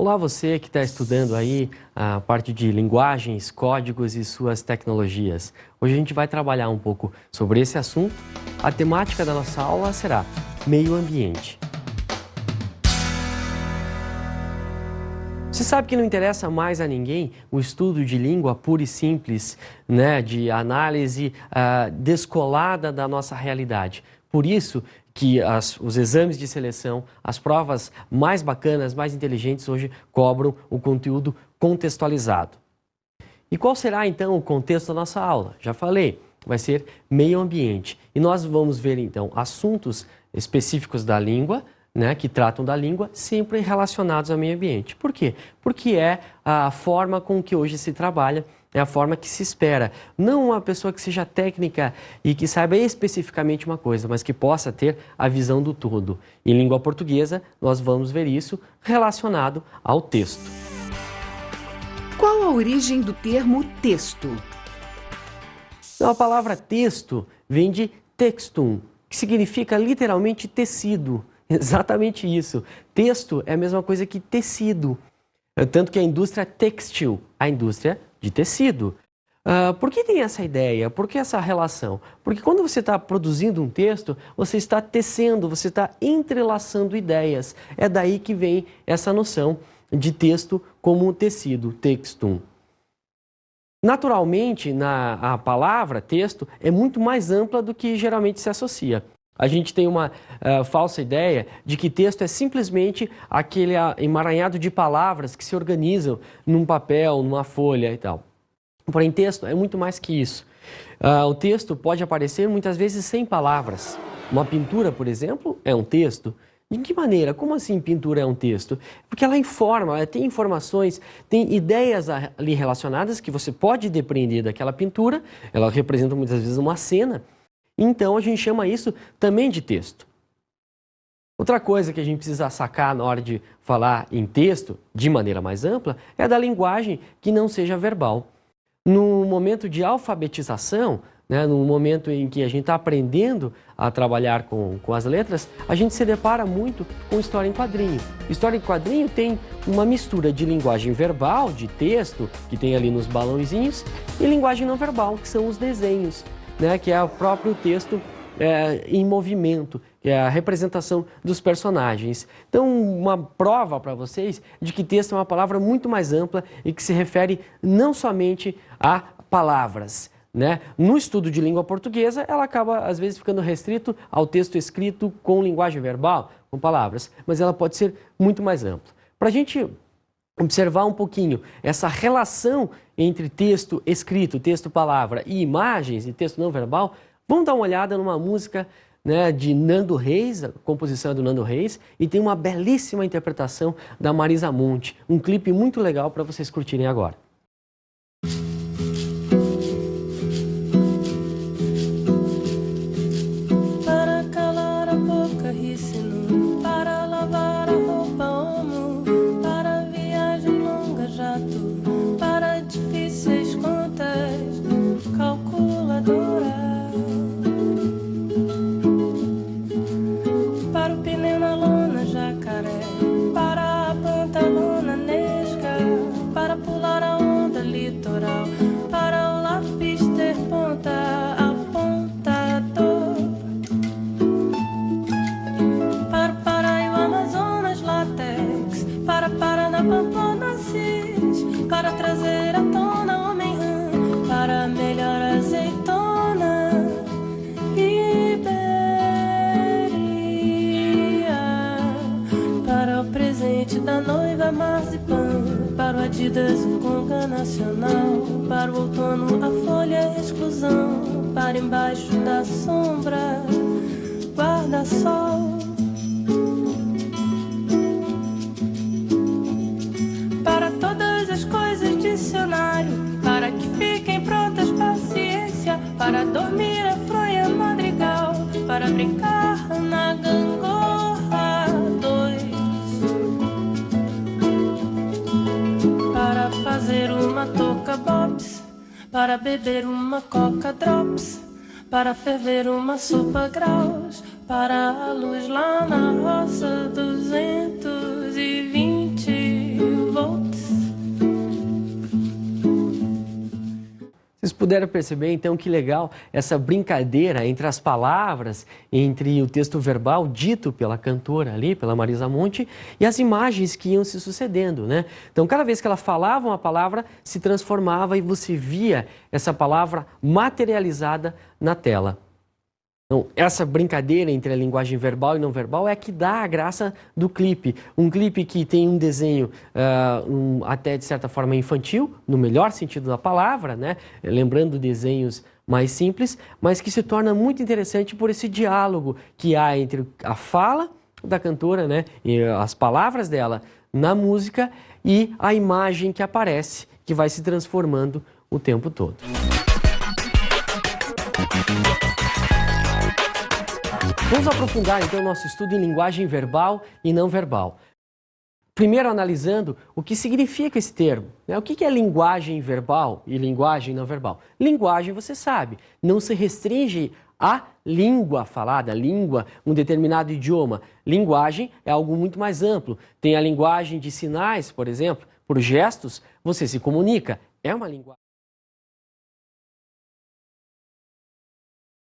Olá, você que está estudando aí a parte de linguagens, códigos e suas tecnologias. Hoje a gente vai trabalhar um pouco sobre esse assunto. A temática da nossa aula será meio ambiente. Você sabe que não interessa mais a ninguém o estudo de língua pura e simples, né, de análise descolada da nossa realidade. Por isso que os exames de seleção, as provas mais bacanas, mais inteligentes hoje cobram o conteúdo contextualizado. E qual será então o contexto da nossa aula? Já falei, vai ser meio ambiente. E nós vamos ver então assuntos específicos da língua, né, que tratam da língua, sempre relacionados ao meio ambiente. Por quê? Porque é a forma com que hoje se trabalha, é a forma que se espera. Não uma pessoa que seja técnica e que saiba especificamente uma coisa, mas que possa ter a visão do todo. Em língua portuguesa, nós vamos ver isso relacionado ao texto. Qual a origem do termo texto? Então, a palavra texto vem de textum, que significa literalmente tecido. Exatamente isso. Texto é a mesma coisa que tecido. Tanto que a indústria têxtil, a indústria de tecido. Por que tem essa ideia? Por que essa relação? Porque quando você está produzindo um texto, você está tecendo, você está entrelaçando ideias. É daí que vem essa noção de texto como um tecido, textum. Naturalmente, a palavra texto é muito mais ampla do que geralmente se associa. A gente tem uma falsa ideia de que texto é simplesmente aquele emaranhado de palavras que se organizam num papel, numa folha e tal. Porém, texto é muito mais que isso. O texto pode aparecer muitas vezes sem palavras. Uma pintura, por exemplo, é um texto. De que maneira? Como assim pintura é um texto? Porque ela informa, ela tem informações, tem ideias ali relacionadas que você pode depreender daquela pintura. Ela representa muitas vezes uma cena. Então, a gente chama isso também de texto. Outra coisa que a gente precisa sacar na hora de falar em texto, de maneira mais ampla, é da linguagem que não seja verbal. No momento de alfabetização, né, no momento em que a gente está aprendendo a trabalhar com as letras, a gente se depara muito com história em quadrinho. História em quadrinho tem uma mistura de linguagem verbal, de texto, que tem ali nos balãozinhos, e linguagem não verbal, que são os desenhos. Né, que é o próprio texto em movimento, que é a representação dos personagens. Então, uma prova para vocês de que texto é uma palavra muito mais ampla e que se refere não somente a palavras. Né? No estudo de língua portuguesa, ela acaba, às vezes, ficando restrito ao texto escrito com linguagem verbal, com palavras, mas ela pode ser muito mais ampla. Para a gente observar um pouquinho essa relação entre texto escrito, texto palavra e imagens e texto não verbal, vamos dar uma olhada numa música, né, de Nando Reis, a composição é do Nando Reis, e tem uma belíssima interpretação da Marisa Monte, um clipe muito legal para vocês curtirem agora. Para calar a boca, ri-se-nu, para lavar a roupa, homo, para viagem longa, jato, para difíceis contas, calculadora. Para o pneu na lona, jacaré, para a pantalona nesca, para pular a onda litoral, para o lápis ter ponta, apontador. Para e o Amazonas látex, para na Pamplona cis, para trazer à tona homem-rã, para a melhor azeitona, Iberia, para o presente da noiva marzipan, para o Adidas o Conga Nacional, para o outono a folha exclusão, para embaixo da sombra, guarda-sol. Para todas as coisas, dicionário, para que fiquem prontas, paciência, para dormir a fronha madrigal, para brincar na gangorra 2, para fazer uma touca bops, para beber uma coca drops, para ferver uma sopa graus, para a luz lá na roça 220 puderam perceber, então, que legal essa brincadeira entre as palavras, entre o texto verbal dito pela cantora ali, pela Marisa Monte, e as imagens que iam se sucedendo, né? Então, cada vez que ela falava uma palavra, se transformava e você via essa palavra materializada na tela. Então, essa brincadeira entre a linguagem verbal e não verbal é a que dá a graça do clipe. Um clipe que tem um desenho até de certa forma infantil, no melhor sentido da palavra, né? Lembrando desenhos mais simples, mas que se torna muito interessante por esse diálogo que há entre a fala da cantora, né? E as palavras dela na música e a imagem que aparece, que vai se transformando o tempo todo. Vamos aprofundar então o nosso estudo em linguagem verbal e não verbal. Primeiro analisando o que significa esse termo, né? O que é linguagem verbal e linguagem não verbal? Linguagem, você sabe, não se restringe à língua falada, língua, um determinado idioma. Linguagem é algo muito mais amplo. Tem a linguagem de sinais, por exemplo, por gestos, você se comunica. É uma linguagem.